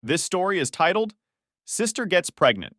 This story is titled, Sister Gets Pregnant,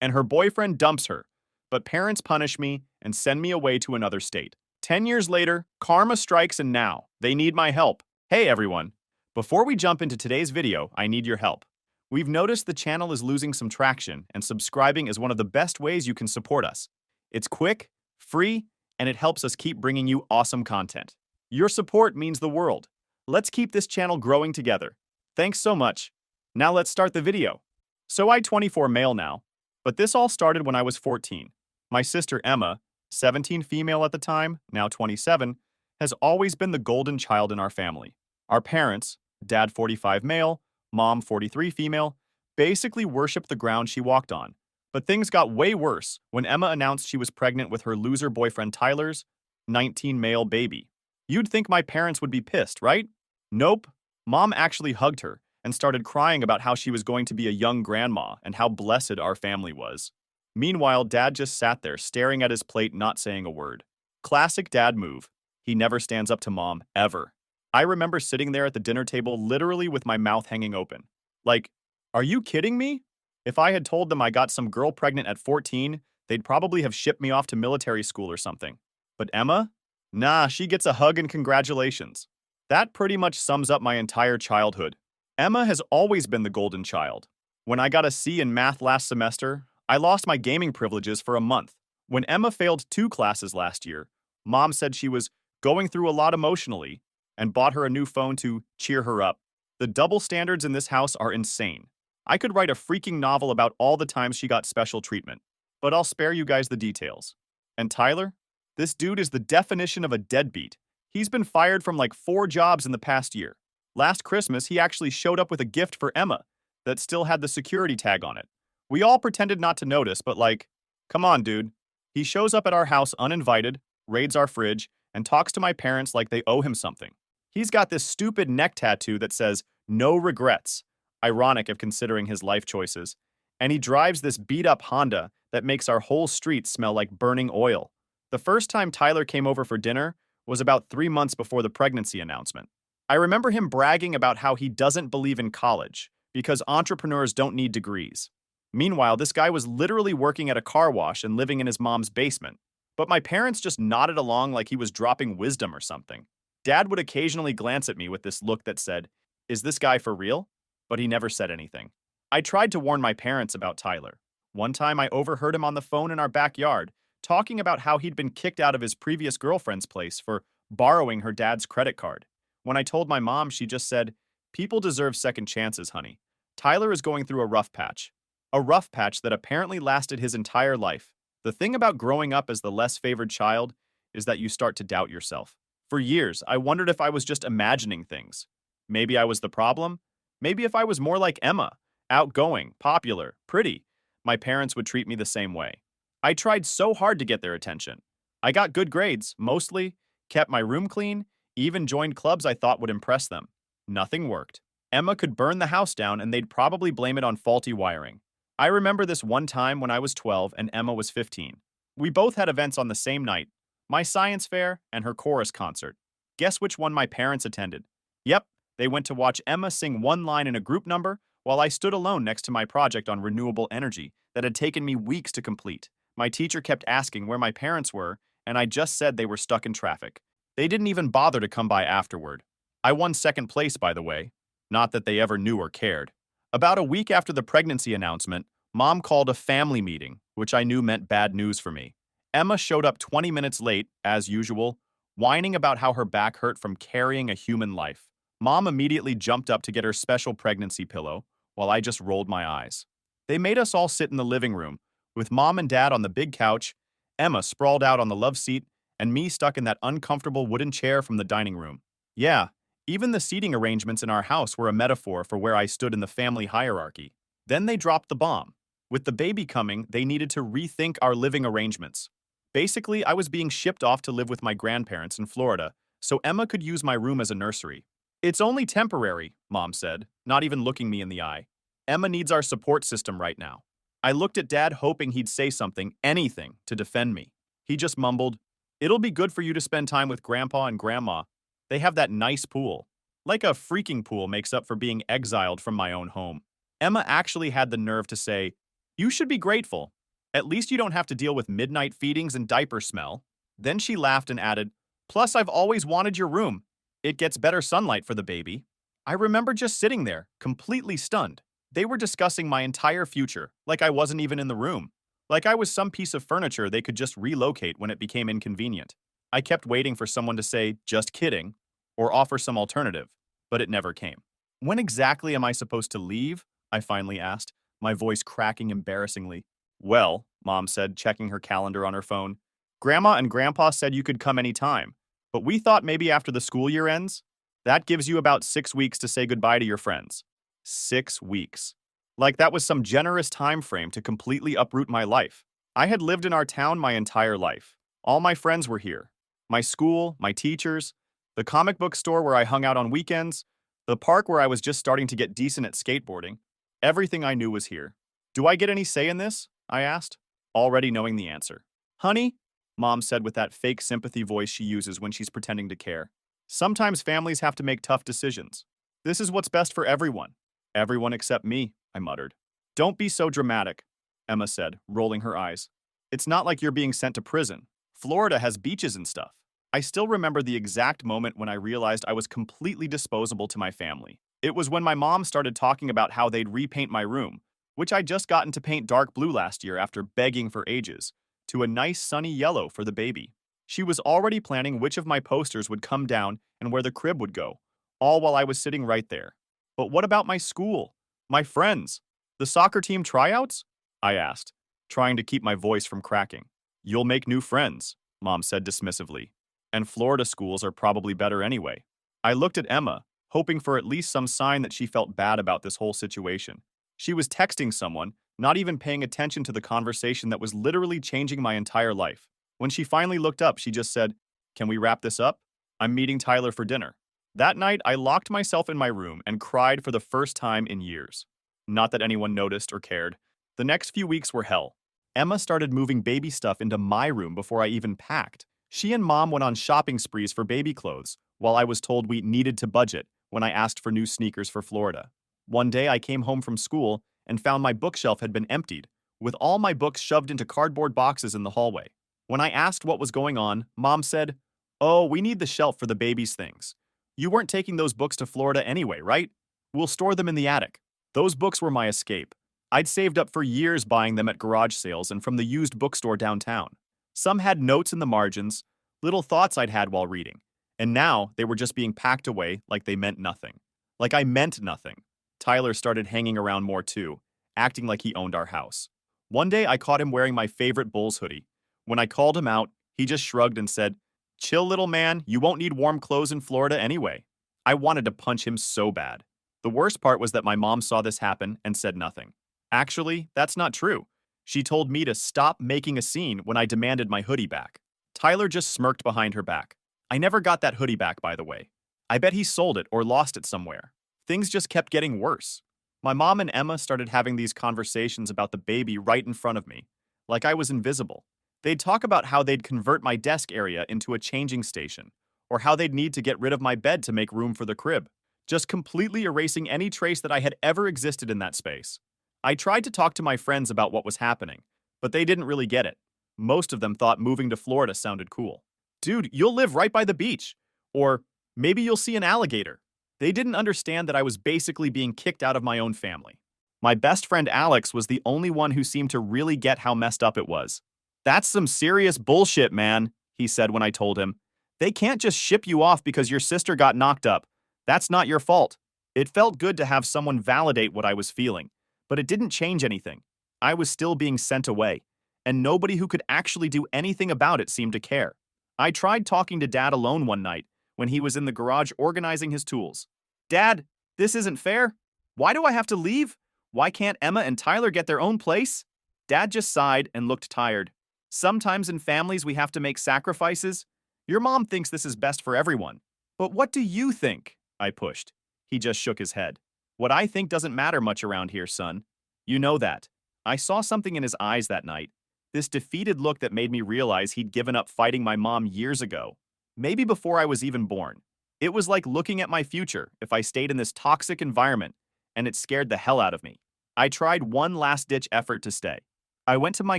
and her boyfriend dumps her, but parents punish me and send me away to another state. 10 years later, karma strikes and now they need my help. Hey everyone! Before we jump into today's video, I need your help. We've noticed the channel is losing some traction, and subscribing is one of the best ways you can support us. It's quick, free, and it helps us keep bringing you awesome content. Your support means the world. Let's keep this channel growing together. Thanks so much. Now let's start the video. So I'm 24 male now, but this all started when I was 14. My sister Emma, 17 female at the time, now 27, has always been the golden child in our family. Our parents, dad 45 male, mom 43 female, basically worshipped the ground she walked on. But things got way worse when Emma announced she was pregnant with her loser boyfriend Tyler's 19 male baby. You'd think my parents would be pissed, right? Nope. Mom actually hugged her and started crying about how she was going to be a young grandma and how blessed our family was. Meanwhile, Dad just sat there staring at his plate, not saying a word. Classic dad move. He never stands up to Mom, ever. I remember sitting there at the dinner table literally with my mouth hanging open. Like, are you kidding me? If I had told them I got some girl pregnant at 14, they'd probably have shipped me off to military school or something. But Emma? Nah, she gets a hug and congratulations. That pretty much sums up my entire childhood. Emma has always been the golden child. When I got a C in math last semester, I lost my gaming privileges for a month. When Emma failed 2 classes last year, Mom said she was going through a lot emotionally and bought her a new phone to cheer her up. The double standards in this house are insane. I could write a freaking novel about all the times she got special treatment, but I'll spare you guys the details. And Tyler? This dude is the definition of a deadbeat. He's been fired from like 4 jobs in the past year. Last Christmas, he actually showed up with a gift for Emma that still had the security tag on it. We all pretended not to notice, but like, come on, dude. He shows up at our house uninvited, raids our fridge, and talks to my parents like they owe him something. He's got this stupid neck tattoo that says, "No regrets," ironic if considering his life choices. And he drives this beat-up Honda that makes our whole street smell like burning oil. The first time Tyler came over for dinner was about 3 months before the pregnancy announcement. I remember him bragging about how he doesn't believe in college because entrepreneurs don't need degrees. Meanwhile, this guy was literally working at a car wash and living in his mom's basement. But my parents just nodded along like he was dropping wisdom or something. Dad would occasionally glance at me with this look that said, "Is this guy for real?" But he never said anything. I tried to warn my parents about Tyler. One time I overheard him on the phone in our backyard, talking about how he'd been kicked out of his previous girlfriend's place for borrowing her dad's credit card. When I told my mom, she just said, "People deserve second chances, honey. Tyler is going through a rough patch." A rough patch that apparently lasted his entire life. The thing about growing up as the less favored child is that you start to doubt yourself. For years, I wondered if I was just imagining things. Maybe I was the problem. Maybe if I was more like Emma, outgoing, popular, pretty, my parents would treat me the same way. I tried so hard to get their attention. I got good grades, mostly, kept my room clean, even joined clubs I thought would impress them. Nothing worked. Emma could burn the house down and they'd probably blame it on faulty wiring. I remember this one time when I was 12 and Emma was 15. We both had events on the same night, my science fair and her chorus concert. Guess which one my parents attended? Yep, they went to watch Emma sing one line in a group number while I stood alone next to my project on renewable energy that had taken me weeks to complete. My teacher kept asking where my parents were, and I just said they were stuck in traffic. They didn't even bother to come by afterward. I won second place, by the way. Not that they ever knew or cared. About a week after the pregnancy announcement, Mom called a family meeting, which I knew meant bad news for me. Emma showed up 20 minutes late, as usual, whining about how her back hurt from carrying a human life. Mom immediately jumped up to get her special pregnancy pillow, while I just rolled my eyes. They made us all sit in the living room, with Mom and Dad on the big couch, Emma sprawled out on the love seat, and me stuck in that uncomfortable wooden chair from the dining room. Yeah, even the seating arrangements in our house were a metaphor for where I stood in the family hierarchy. Then they dropped the bomb. With the baby coming, they needed to rethink our living arrangements. Basically, I was being shipped off to live with my grandparents in Florida, so Emma could use my room as a nursery. "It's only temporary," Mom said, not even looking me in the eye. "Emma needs our support system right now." I looked at Dad hoping he'd say something, anything, to defend me. He just mumbled, "It'll be good for you to spend time with Grandpa and Grandma. They have that nice pool." Like a freaking pool makes up for being exiled from my own home. Emma actually had the nerve to say, "You should be grateful. At least you don't have to deal with midnight feedings and diaper smell." Then she laughed and added, "Plus, I've always wanted your room. It gets better sunlight for the baby." I remember just sitting there, completely stunned. They were discussing my entire future, like I wasn't even in the room. Like I was some piece of furniture they could just relocate when it became inconvenient. I kept waiting for someone to say, "Just kidding," or offer some alternative, but it never came. "When exactly am I supposed to leave?" I finally asked, my voice cracking embarrassingly. "Well," Mom said, checking her calendar on her phone, "Grandma and Grandpa said you could come anytime, but we thought maybe after the school year ends. That gives you about 6 weeks to say goodbye to your friends." 6 weeks. Like that was some generous time frame to completely uproot my life. I had lived in our town my entire life. All my friends were here. My school, my teachers, the comic book store where I hung out on weekends, the park where I was just starting to get decent at skateboarding. Everything I knew was here. "Do I get any say in this?" I asked, already knowing the answer. "Honey," Mom said with that fake sympathy voice she uses when she's pretending to care, "sometimes families have to make tough decisions. This is what's best for everyone." "Everyone except me," I muttered. "Don't be so dramatic," Emma said, rolling her eyes. "It's not like you're being sent to prison. Florida has beaches and stuff." I still remember the exact moment when I realized I was completely disposable to my family. It was when my mom started talking about how they'd repaint my room, which I'd just gotten to paint dark blue last year after begging for ages, to a nice sunny yellow for the baby. She was already planning which of my posters would come down and where the crib would go, all while I was sitting right there. "But what about my school? My friends? The soccer team tryouts?" I asked, trying to keep my voice from cracking. "You'll make new friends," Mom said dismissively. "And Florida schools are probably better anyway." I looked at Emma, hoping for at least some sign that she felt bad about this whole situation. She was texting someone, not even paying attention to the conversation that was literally changing my entire life. When she finally looked up, she just said, "Can we wrap this up? I'm meeting Tyler for dinner." That night, I locked myself in my room and cried for the first time in years. Not that anyone noticed or cared. The next few weeks were hell. Emma started moving baby stuff into my room before I even packed. She and Mom went on shopping sprees for baby clothes, while I was told we needed to budget when I asked for new sneakers for Florida. One day, I came home from school and found my bookshelf had been emptied, with all my books shoved into cardboard boxes in the hallway. When I asked what was going on, Mom said, "Oh, we need the shelf for the baby's things. You weren't taking those books to Florida anyway, right? We'll store them in the attic." Those books were my escape. I'd saved up for years buying them at garage sales and from the used bookstore downtown. Some had notes in the margins, little thoughts I'd had while reading, and now they were just being packed away like they meant nothing. Like I meant nothing. Tyler started hanging around more too, acting like he owned our house. One day I caught him wearing my favorite Bulls hoodie. When I called him out, he just shrugged and said, "Chill, little man, you won't need warm clothes in Florida anyway." I wanted to punch him so bad. The worst part was that my mom saw this happen and said nothing. Actually, that's not true. She told me to stop making a scene when I demanded my hoodie back. Tyler just smirked behind her back. I never got that hoodie back, by the way. I bet he sold it or lost it somewhere. Things just kept getting worse. My mom and Emma started having these conversations about the baby right in front of me, like I was invisible. They'd talk about how they'd convert my desk area into a changing station, or how they'd need to get rid of my bed to make room for the crib, just completely erasing any trace that I had ever existed in that space. I tried to talk to my friends about what was happening, but they didn't really get it. Most of them thought moving to Florida sounded cool. "Dude, you'll live right by the beach." Or, "Maybe you'll see an alligator." They didn't understand that I was basically being kicked out of my own family. My best friend Alex was the only one who seemed to really get how messed up it was. "That's some serious bullshit, man," he said when I told him. "They can't just ship you off because your sister got knocked up. That's not your fault." It felt good to have someone validate what I was feeling, but it didn't change anything. I was still being sent away, and nobody who could actually do anything about it seemed to care. I tried talking to Dad alone one night when he was in the garage organizing his tools. "Dad, this isn't fair. Why do I have to leave? Why can't Emma and Tyler get their own place?" Dad just sighed and looked tired. "Sometimes in families we have to make sacrifices. Your mom thinks this is best for everyone. But what do you think?" I pushed. He just shook his head. "What I think doesn't matter much around here, son. You know that." I saw something in his eyes that night. This defeated look that made me realize he'd given up fighting my mom years ago. Maybe before I was even born. It was like looking at my future if I stayed in this toxic environment, and it scared the hell out of me. I tried one last-ditch effort to stay. I went to my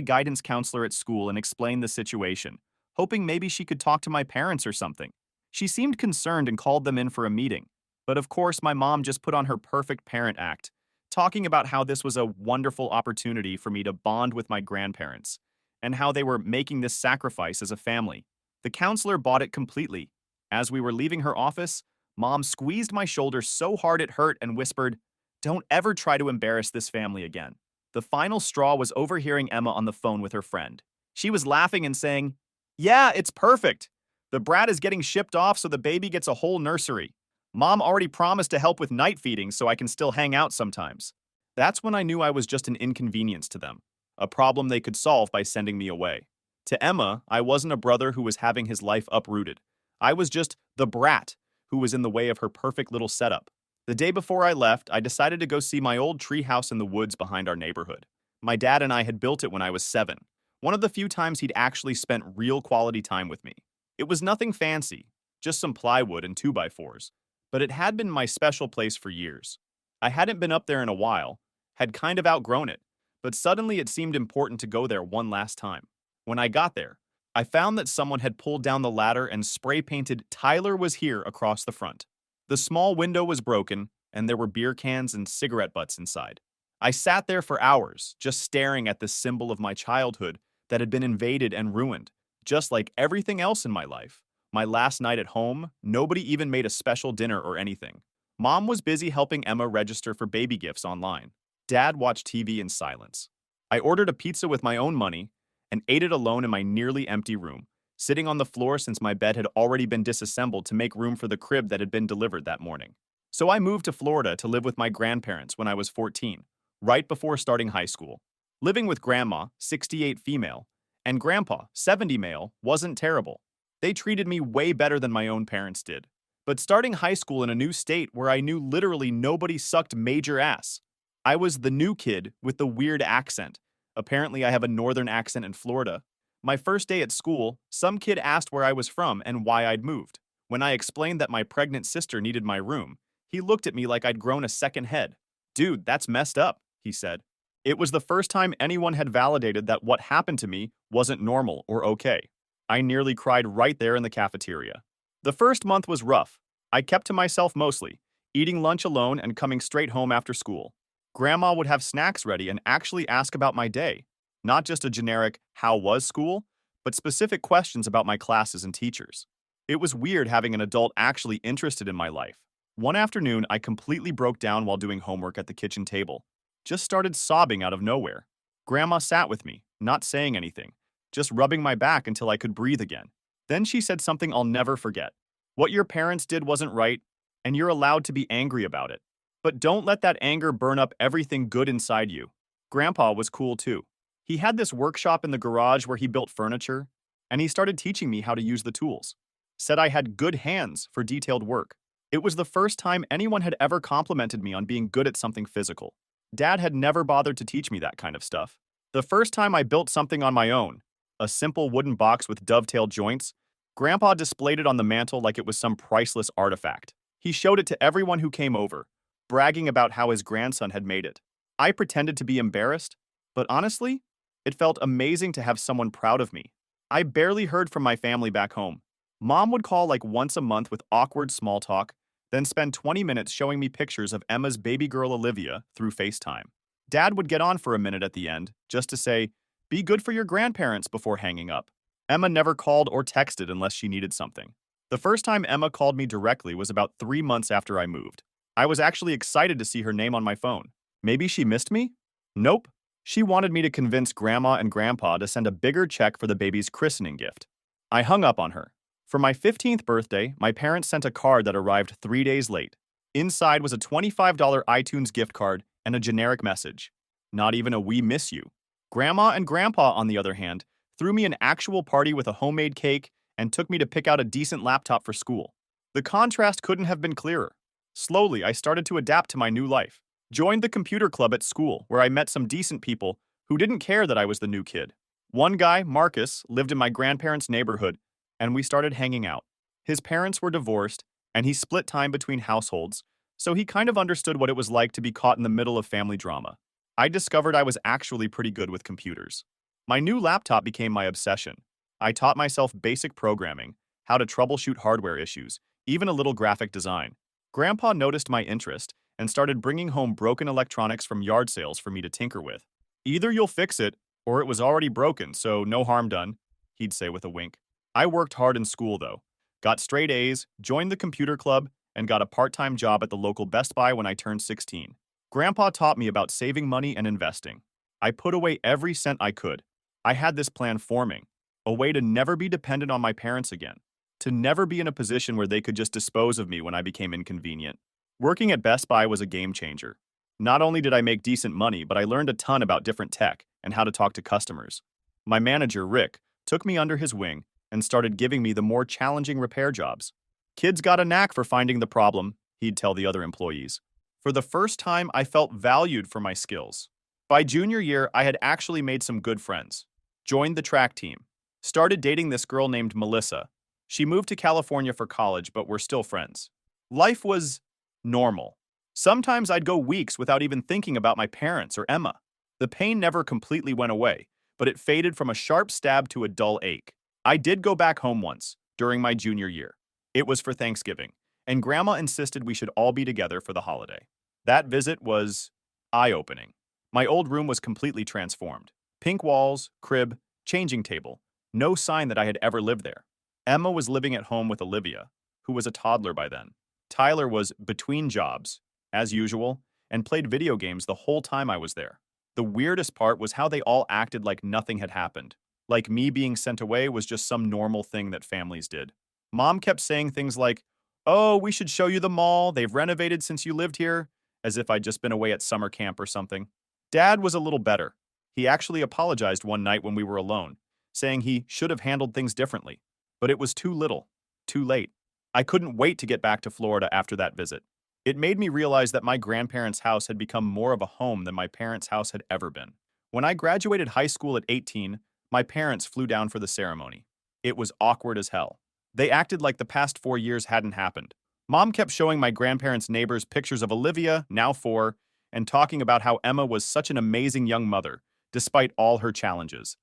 guidance counselor at school and explained the situation, hoping maybe she could talk to my parents or something. She seemed concerned and called them in for a meeting. But of course, my mom just put on her perfect parent act, talking about how this was a wonderful opportunity for me to bond with my grandparents, and how they were making this sacrifice as a family. The counselor bought it completely. As we were leaving her office, Mom squeezed my shoulder so hard it hurt and whispered, "Don't ever try to embarrass this family again." The final straw was overhearing Emma on the phone with her friend. She was laughing and saying, "Yeah, it's perfect. The brat is getting shipped off so the baby gets a whole nursery. Mom already promised to help with night feeding so I can still hang out sometimes." That's when I knew I was just an inconvenience to them, a problem they could solve by sending me away. To Emma, I wasn't a brother who was having his life uprooted. I was just the brat who was in the way of her perfect little setup. The day before I left, I decided to go see my old tree house in the woods behind our neighborhood. My dad and I had built it when I was 7, one of the few times he'd actually spent real quality time with me. It was nothing fancy, just some plywood and 2x4s, but it had been my special place for years. I hadn't been up there in a while, had kind of outgrown it, but suddenly it seemed important to go there one last time. When I got there, I found that someone had pulled down the ladder and spray-painted "Tyler was here" across the front. The small window was broken, and there were beer cans and cigarette butts inside. I sat there for hours, just staring at this symbol of my childhood that had been invaded and ruined, just like everything else in my life. My last night at home, nobody even made a special dinner or anything. Mom was busy helping Emma register for baby gifts online. Dad watched TV in silence. I ordered a pizza with my own money and ate it alone in my nearly empty room, sitting on the floor since my bed had already been disassembled to make room for the crib that had been delivered that morning. So I moved to Florida to live with my grandparents when I was 14, right before starting high school. Living with Grandma, 68 female, and Grandpa, 70 male, wasn't terrible. They treated me way better than my own parents did. But starting high school in a new state where I knew literally nobody sucked major ass. I was the new kid with the weird accent. Apparently, I have a northern accent in Florida. My first day at school, some kid asked where I was from and why I'd moved. When I explained that my pregnant sister needed my room, he looked at me like I'd grown a second head. "Dude, that's messed up," he said. It was the first time anyone had validated that what happened to me wasn't normal or okay. I nearly cried right there in the cafeteria. The first month was rough. I kept to myself mostly, eating lunch alone and coming straight home after school. Grandma would have snacks ready and actually ask about my day. Not just a generic, "How was school?" but specific questions about my classes and teachers. It was weird having an adult actually interested in my life. One afternoon, I completely broke down while doing homework at the kitchen table. Just started sobbing out of nowhere. Grandma sat with me, not saying anything, just rubbing my back until I could breathe again. Then she said something I'll never forget. "What your parents did wasn't right, and you're allowed to be angry about it. But don't let that anger burn up everything good inside you." Grandpa was cool too. He had this workshop in the garage where he built furniture, and he started teaching me how to use the tools. Said I had good hands for detailed work. It was the first time anyone had ever complimented me on being good at something physical. Dad had never bothered to teach me that kind of stuff. The first time I built something on my own, a simple wooden box with dovetail joints, Grandpa displayed it on the mantle like it was some priceless artifact. He showed it to everyone who came over, bragging about how his grandson had made it. I pretended to be embarrassed, but honestly, it felt amazing to have someone proud of me. I barely heard from my family back home. Mom would call like once a month with awkward small talk, then spend 20 minutes showing me pictures of Emma's baby girl Olivia through FaceTime. Dad would get on for a minute at the end, just to say, "Be good for your grandparents," before hanging up. Emma never called or texted unless she needed something. The first time Emma called me directly was about 3 months after I moved. I was actually excited to see her name on my phone. Maybe she missed me? Nope. She wanted me to convince Grandma and Grandpa to send a bigger check for the baby's christening gift. I hung up on her. For my 15th birthday, my parents sent a card that arrived 3 days late. Inside was a $25 iTunes gift card and a generic message. Not even a "We miss you." Grandma and Grandpa, on the other hand, threw me an actual party with a homemade cake and took me to pick out a decent laptop for school. The contrast couldn't have been clearer. Slowly, I started to adapt to my new life. Joined the computer club at school, where I met some decent people who didn't care that I was the new kid. One guy, Marcus, lived in my grandparents' neighborhood, and we started hanging out. His parents were divorced, and he split time between households, so he kind of understood what it was like to be caught in the middle of family drama. I discovered I was actually pretty good with computers. My new laptop became my obsession. I taught myself basic programming, how to troubleshoot hardware issues, even a little graphic design. Grandpa noticed my interest and started bringing home broken electronics from yard sales for me to tinker with. Either you'll fix it, or it was already broken, so no harm done, he'd say with a wink. I worked hard in school, though. Got straight A's, joined the computer club, and got a part-time job at the local Best Buy when I turned 16. Grandpa taught me about saving money and investing. I put away every cent I could. I had this plan forming, a way to never be dependent on my parents again, to never be in a position where they could just dispose of me when I became inconvenient. Working at Best Buy was a game changer. Not only did I make decent money, but I learned a ton about different tech and how to talk to customers. My manager, Rick, took me under his wing and started giving me the more challenging repair jobs. Kids got a knack for finding the problem, he'd tell the other employees. For the first time, I felt valued for my skills. By junior year, I had actually made some good friends. Joined the track team. Started dating this girl named Melissa. She moved to California for college, but we're still friends. Life was normal. Sometimes I'd go weeks without even thinking about my parents or Emma. The pain never completely went away, but it faded from a sharp stab to a dull ache. I did go back home once, during my junior year. It was for Thanksgiving, and Grandma insisted we should all be together for the holiday. That visit was eye-opening. My old room was completely transformed. Pink walls, crib, changing table. No sign that I had ever lived there. Emma was living at home with Olivia, who was a toddler by then. Tyler was between jobs, as usual, and played video games the whole time I was there. The weirdest part was how they all acted like nothing had happened. Like me being sent away was just some normal thing that families did. Mom kept saying things like, "Oh, we should show you the mall. They've renovated since you lived here," as if I'd just been away at summer camp or something. Dad was a little better. He actually apologized one night when we were alone, saying he should have handled things differently. But it was too little, too late. I couldn't wait to get back to Florida after that visit. It made me realize that my grandparents' house had become more of a home than my parents' house had ever been. When I graduated high school at 18, my parents flew down for the ceremony. It was awkward as hell. They acted like the past 4 years hadn't happened. Mom kept showing my grandparents' neighbors pictures of Olivia, now 4, and talking about how Emma was such an amazing young mother, despite all her challenges.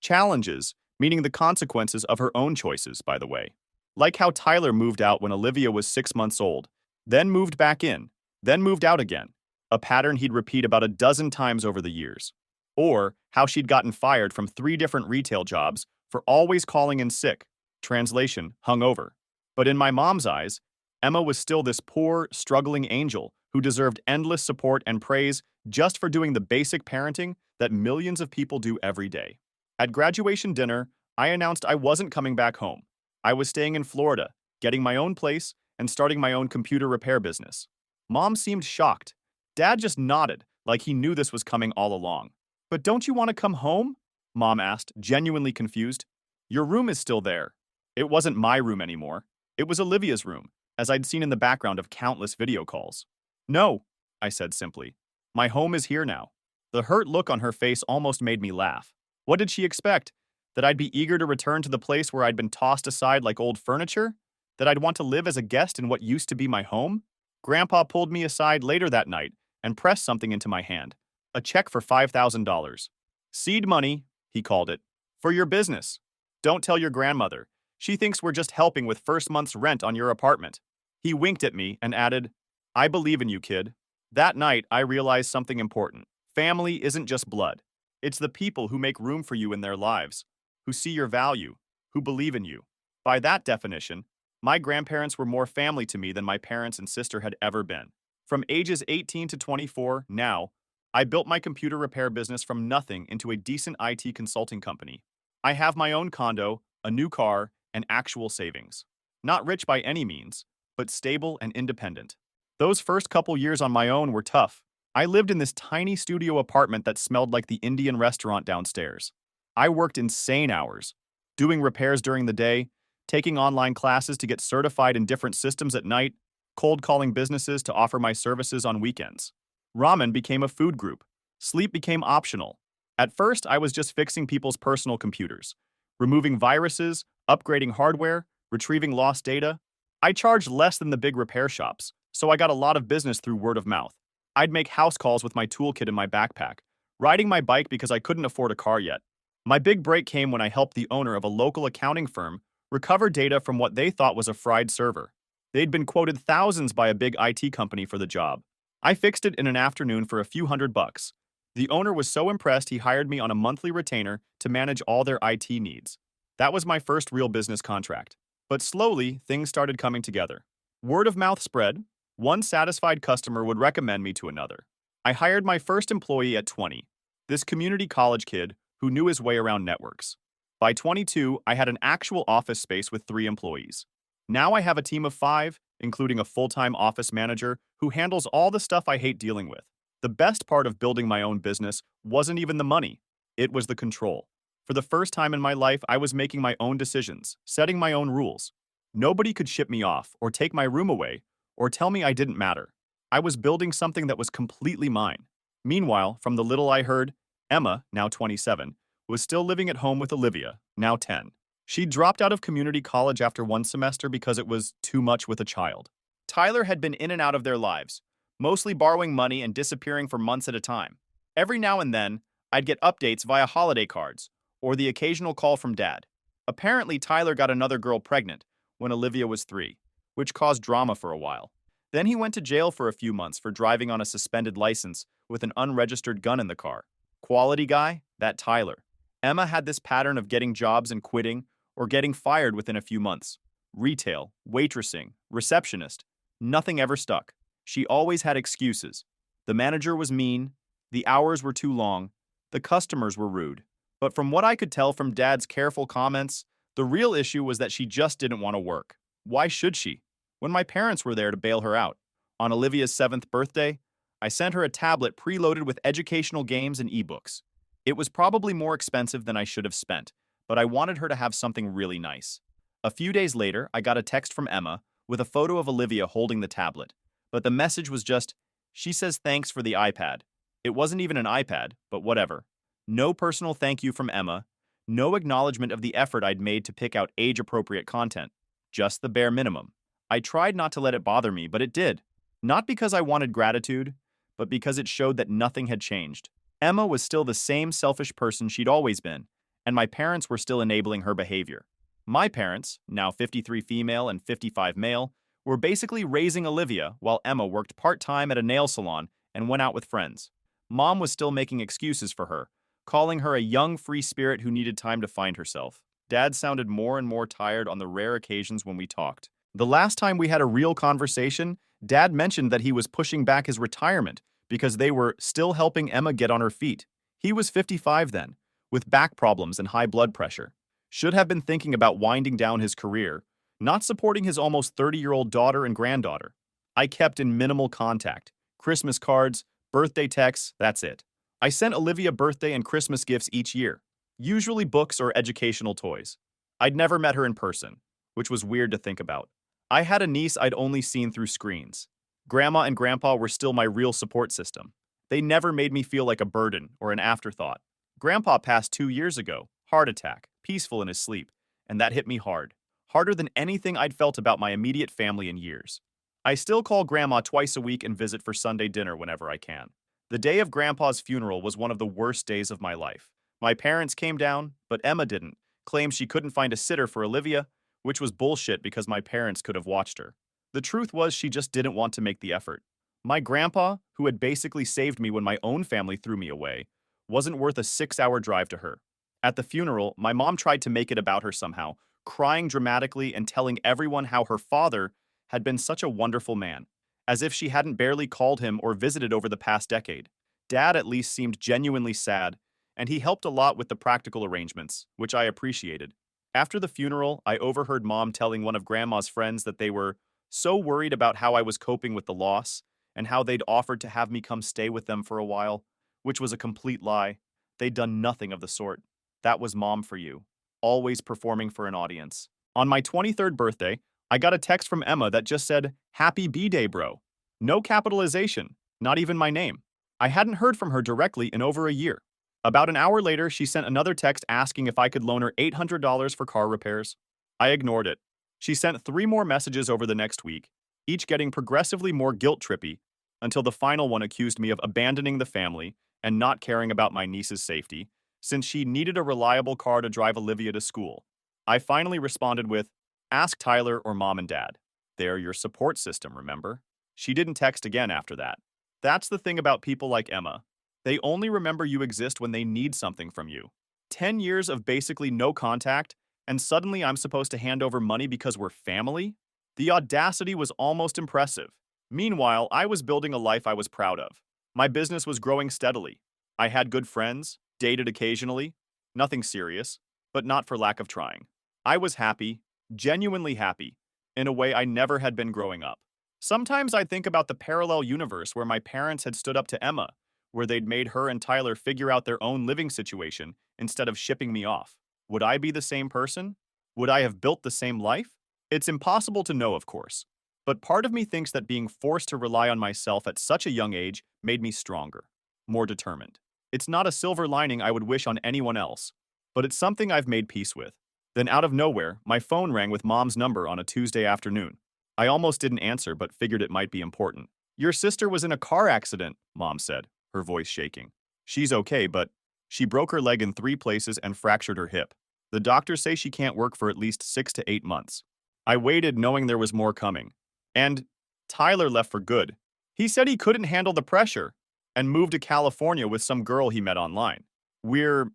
Challenges, meaning the consequences of her own choices, by the way. Like how Tyler moved out when Olivia was 6 months old, then moved back in, then moved out again, a pattern he'd repeat about a dozen times over the years. Or how she'd gotten fired from 3 different retail jobs for always calling in sick, translation, hungover. But in my mom's eyes, Emma was still this poor, struggling angel who deserved endless support and praise just for doing the basic parenting that millions of people do every day. At graduation dinner, I announced I wasn't coming back home. I was staying in Florida, getting my own place, and starting my own computer repair business. Mom seemed shocked. Dad just nodded, like he knew this was coming all along. "But don't you want to come home?" Mom asked, genuinely confused. "Your room is still there." It wasn't my room anymore. It was Olivia's room, as I'd seen in the background of countless video calls. "No," I said simply. "My home is here now." The hurt look on her face almost made me laugh. What did she expect? That I'd be eager to return to the place where I'd been tossed aside like old furniture? That I'd want to live as a guest in what used to be my home? Grandpa pulled me aside later that night and pressed something into my hand. A check for $5,000. "Seed money," he called it. "For your business. Don't tell your grandmother. She thinks we're just helping with first month's rent on your apartment." He winked at me and added, "I believe in you, kid." That night, I realized something important. Family isn't just blood. It's the people who make room for you in their lives, who see your value, who believe in you. By that definition, my grandparents were more family to me than my parents and sister had ever been. From ages 18 to 24, now, I built my computer repair business from nothing into a decent IT consulting company. I have my own condo, a new car, and actual savings. Not rich by any means, but stable and independent. Those first couple years on my own were tough. I lived in this tiny studio apartment that smelled like the Indian restaurant downstairs. I worked insane hours, doing repairs during the day, taking online classes to get certified in different systems at night, cold calling businesses to offer my services on weekends. Ramen became a food group. Sleep became optional. At first, I was just fixing people's personal computers, removing viruses, upgrading hardware, retrieving lost data. I charged less than the big repair shops, so I got a lot of business through word of mouth. I'd make house calls with my toolkit in my backpack, riding my bike because I couldn't afford a car yet. My big break came when I helped the owner of a local accounting firm recover data from what they thought was a fried server. They'd been quoted thousands by a big IT company for the job. I fixed it in an afternoon for a few $100. The owner was so impressed he hired me on a monthly retainer to manage all their IT needs. That was my first real business contract. But slowly, things started coming together. Word of mouth spread. One satisfied customer would recommend me to another. I hired my first employee at 20, this community college kid who knew his way around networks. By 22, I had an actual office space with 3 employees. Now I have a team of 5, including a full-time office manager who handles all the stuff I hate dealing with. The best part of building my own business wasn't even the money. It was the control. For the first time in my life, I was making my own decisions, setting my own rules. Nobody could ship me off, or take my room away, or tell me I didn't matter. I was building something that was completely mine. Meanwhile, from the little I heard, Emma, now 27, was still living at home with Olivia, now 10. She dropped out of community college after 1 semester because it was too much with a child. Tyler had been in and out of their lives, mostly borrowing money and disappearing for months at a time. Every now and then, I'd get updates via holiday cards, or the occasional call from Dad. Apparently, Tyler got another girl pregnant when Olivia was 3, which caused drama for a while. Then he went to jail for a few months for driving on a suspended license with an unregistered gun in the car. Quality guy? That Tyler. Emma had this pattern of getting jobs and quitting, or getting fired within a few months. Retail, waitressing, receptionist. Nothing ever stuck. She always had excuses. The manager was mean, the hours were too long, the customers were rude. But from what I could tell from Dad's careful comments, the real issue was that she just didn't want to work. Why should she? When my parents were there to bail her out. On Olivia's 7th birthday, I sent her a tablet preloaded with educational games and ebooks. It was probably more expensive than I should have spent, but I wanted her to have something really nice. A few days later, I got a text from Emma with a photo of Olivia holding the tablet, but the message was just, "She says thanks for the iPad." It wasn't even an iPad, but whatever. No personal thank you from Emma, no acknowledgement of the effort I'd made to pick out age-appropriate content, just the bare minimum. I tried not to let it bother me, but it did. Not because I wanted gratitude, but because it showed that nothing had changed. Emma was still the same selfish person she'd always been, and my parents were still enabling her behavior. My parents, now 53 female and 55 male, were basically raising Olivia while Emma worked part-time at a nail salon and went out with friends. Mom was still making excuses for her, calling her a young free spirit who needed time to find herself. Dad sounded more and more tired on the rare occasions when we talked. The last time we had a real conversation, Dad mentioned that he was pushing back his retirement because they were still helping Emma get on her feet. He was 55 then, with back problems and high blood pressure. Should have been thinking about winding down his career, not supporting his almost 30-year-old daughter and granddaughter. I kept in minimal contact. Christmas cards, birthday texts, that's it. I sent Olivia birthday and Christmas gifts each year, usually books or educational toys. I'd never met her in person, which was weird to think about. I had a niece I'd only seen through screens. Grandma and Grandpa were still my real support system. They never made me feel like a burden or an afterthought. Grandpa passed 2 years ago, heart attack, peaceful in his sleep, and that hit me hard. Harder than anything I'd felt about my immediate family in years. I still call Grandma twice a week and visit for Sunday dinner whenever I can. The day of Grandpa's funeral was one of the worst days of my life. My parents came down, but Emma didn't, claimed she couldn't find a sitter for Olivia, which was bullshit because my parents could have watched her. The truth was she just didn't want to make the effort. My grandpa, who had basically saved me when my own family threw me away, wasn't worth a 6-hour drive to her. At the funeral, my mom tried to make it about her somehow, crying dramatically and telling everyone how her father had been such a wonderful man, as if she hadn't barely called him or visited over the past decade. Dad at least seemed genuinely sad, and he helped a lot with the practical arrangements, which I appreciated. After the funeral, I overheard Mom telling one of Grandma's friends that they were so worried about how I was coping with the loss, and how they'd offered to have me come stay with them for a while, which was a complete lie. They'd done nothing of the sort. That was Mom for you, always performing for an audience. On my 23rd birthday, I got a text from Emma that just said, "Happy B-Day, bro." No capitalization, not even my name. I hadn't heard from her directly in over a year. About an hour later, she sent another text asking if I could loan her $800 for car repairs. I ignored it. She sent 3 more messages over the next week, each getting progressively more guilt-trippy until the final one accused me of abandoning the family and not caring about my niece's safety, since she needed a reliable car to drive Olivia to school. I finally responded with, "Ask Tyler or mom and dad. They're your support system, remember?" She didn't text again after that. That's the thing about people like Emma. They only remember you exist when they need something from you. 10 years of basically no contact, and suddenly I'm supposed to hand over money because we're family? The audacity was almost impressive. Meanwhile, I was building a life I was proud of. My business was growing steadily. I had good friends, dated occasionally, nothing serious, but not for lack of trying. I was happy, genuinely happy, in a way I never had been growing up. Sometimes I think about the parallel universe where my parents had stood up to Emma, where they'd made her and Tyler figure out their own living situation instead of shipping me off. Would I be the same person? Would I have built the same life? It's impossible to know, of course. But part of me thinks that being forced to rely on myself at such a young age made me stronger, more determined. It's not a silver lining I would wish on anyone else, but it's something I've made peace with. Then out of nowhere, my phone rang with Mom's number on a Tuesday afternoon. I almost didn't answer but figured it might be important. "Your sister was in a car accident," Mom said, her voice shaking. "She's okay, but she broke her leg in 3 places and fractured her hip. The doctors say she can't work for at least 6 to 8 months." I waited knowing there was more coming. And Tyler left for good. He said he couldn't handle the pressure and moved to California with some girl he met online. We're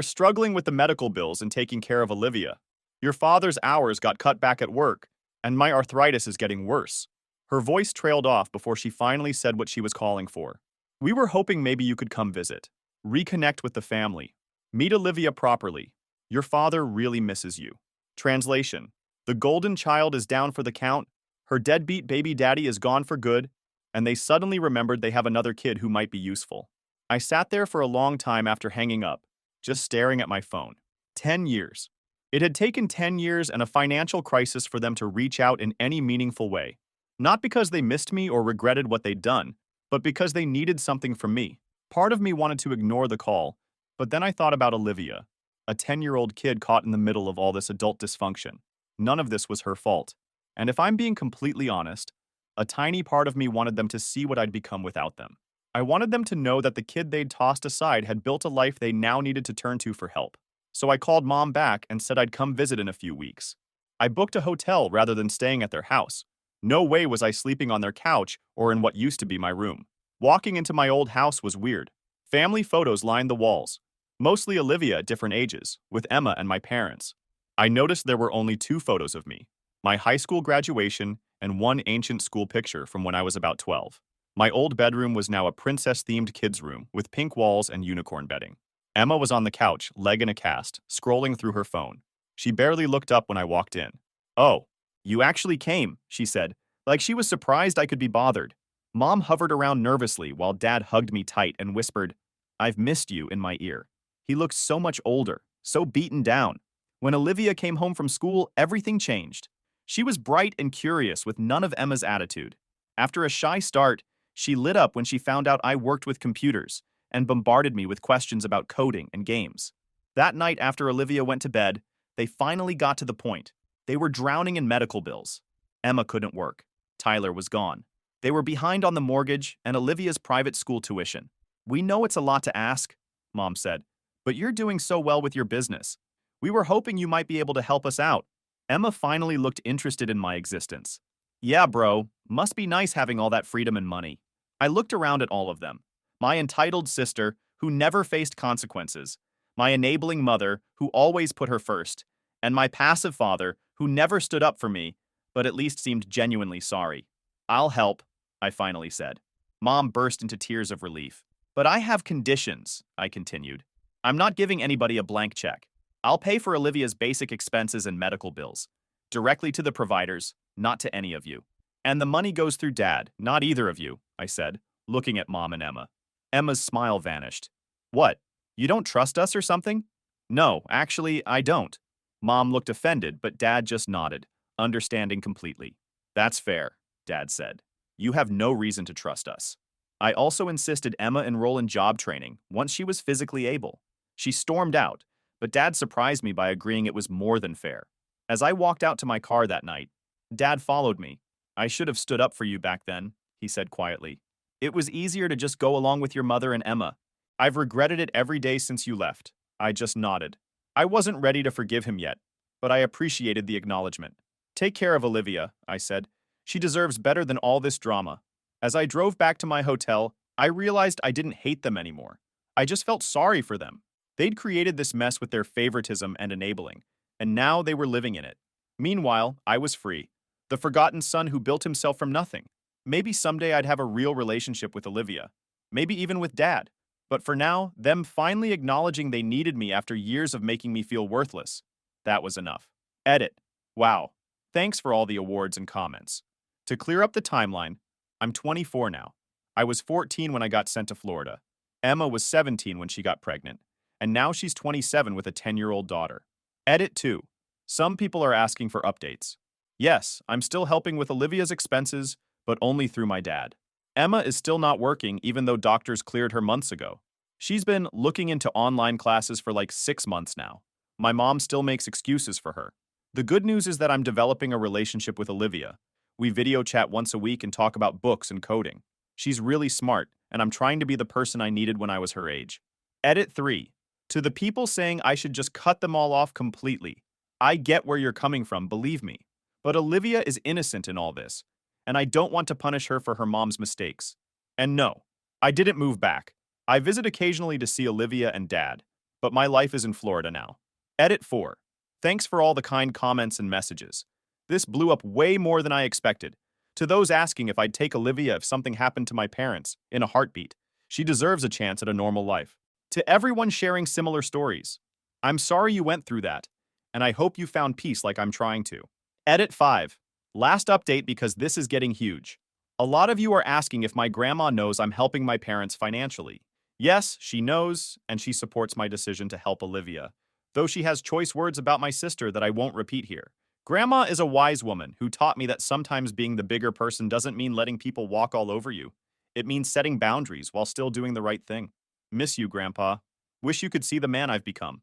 struggling with the medical bills and taking care of Olivia. Your father's hours got cut back at work, and my arthritis is getting worse. Her voice trailed off before she finally said what she was calling for. "We were hoping maybe you could come visit, reconnect with the family, meet Olivia properly. Your father really misses you." Translation: the golden child is down for the count, her deadbeat baby daddy is gone for good, and they suddenly remembered they have another kid who might be useful. I sat there for a long time after hanging up, just staring at my phone. 10 years. It had taken 10 years and a financial crisis for them to reach out in any meaningful way. Not because they missed me or regretted what they'd done, but because they needed something from me. Part of me wanted to ignore the call, but then I thought about Olivia, a 10-year-old kid caught in the middle of all this adult dysfunction. None of this was her fault. And if I'm being completely honest, a tiny part of me wanted them to see what I'd become without them. I wanted them to know that the kid they'd tossed aside had built a life they now needed to turn to for help. So I called Mom back and said I'd come visit in a few weeks. I booked a hotel rather than staying at their house. No way was I sleeping on their couch or in what used to be my room. Walking into my old house was weird. Family photos lined the walls, mostly Olivia at different ages, with Emma and my parents. I noticed there were only 2 photos of me, my high school graduation and one ancient school picture from when I was about 12. My old bedroom was now a princess-themed kids' room with pink walls and unicorn bedding. Emma was on the couch, leg in a cast, scrolling through her phone. She barely looked up when I walked in. "Oh, you actually came," she said, like she was surprised I could be bothered. Mom hovered around nervously while Dad hugged me tight and whispered, "I've missed you," in my ear. He looked so much older, so beaten down. When Olivia came home from school, everything changed. She was bright and curious with none of Emma's attitude. After a shy start, she lit up when she found out I worked with computers and bombarded me with questions about coding and games. That night after Olivia went to bed, they finally got to the point. They were drowning in medical bills. Emma couldn't work. Tyler was gone. They were behind on the mortgage and Olivia's private school tuition. "We know it's a lot to ask," Mom said, "but you're doing so well with your business. We were hoping you might be able to help us out." Emma finally looked interested in my existence. "Yeah, bro, must be nice having all that freedom and money." I looked around at all of them. My entitled sister, who never faced consequences, my enabling mother, who always put her first, and my passive father, who never stood up for me, but at least seemed genuinely sorry. "I'll help," I finally said. Mom burst into tears of relief. "But I have conditions," I continued. "I'm not giving anybody a blank check. I'll pay for Olivia's basic expenses and medical bills, directly to the providers, not to any of you. And the money goes through Dad, not either of you," I said, looking at Mom and Emma. Emma's smile vanished. "What? You don't trust us or something?" "No, actually, I don't." Mom looked offended, but Dad just nodded, understanding completely. "That's fair," Dad said. "You have no reason to trust us." I also insisted Emma enroll in job training once she was physically able. She stormed out, but Dad surprised me by agreeing it was more than fair. As I walked out to my car that night, Dad followed me. "I should have stood up for you back then," he said quietly. It was easier to just go along with your mother and Emma. I've regretted it every day since you left. I just nodded. I wasn't ready to forgive him yet, but I appreciated the acknowledgement. Take care of Olivia, I said. She deserves better than all this drama. As I drove back to my hotel, I realized I didn't hate them anymore. I just felt sorry for them. They'd created this mess with their favoritism and enabling, and now they were living in it. Meanwhile, I was free, the forgotten son who built himself from nothing. Maybe someday I'd have a real relationship with Olivia, maybe even with Dad. But for now, them finally acknowledging they needed me after years of making me feel worthless, that was enough. Edit. Wow. Thanks for all the awards and comments. To clear up the timeline, I'm 24 now. I was 14 when I got sent to Florida. Emma was 17 when she got pregnant, and now she's 27 with a 10-year-old daughter. Edit 2. Some people are asking for updates. Yes, I'm still helping with Olivia's expenses, but only through my dad. Emma is still not working even though doctors cleared her months ago. She's been looking into online classes for like 6 months now. My mom still makes excuses for her. The good news is that I'm developing a relationship with Olivia. We video chat once a week and talk about books and coding. She's really smart, and I'm trying to be the person I needed when I was her age. Edit 3. To the people saying I should just cut them all off completely. I get where you're coming from, believe me. But Olivia is innocent in all this, and I don't want to punish her for her mom's mistakes. And no, I didn't move back. I visit occasionally to see Olivia and Dad, but my life is in Florida now. Edit 4. Thanks for all the kind comments and messages. This blew up way more than I expected. To those asking if I'd take Olivia if something happened to my parents, in a heartbeat. She deserves a chance at a normal life. To everyone sharing similar stories, I'm sorry you went through that, and I hope you found peace like I'm trying to. Edit 5. Last update because this is getting huge. A lot of you are asking if my grandma knows I'm helping my parents financially. Yes, she knows, and she supports my decision to help Olivia, though she has choice words about my sister that I won't repeat here. Grandma is a wise woman who taught me that sometimes being the bigger person doesn't mean letting people walk all over you. It means setting boundaries while still doing the right thing. Miss you, Grandpa. Wish you could see the man I've become.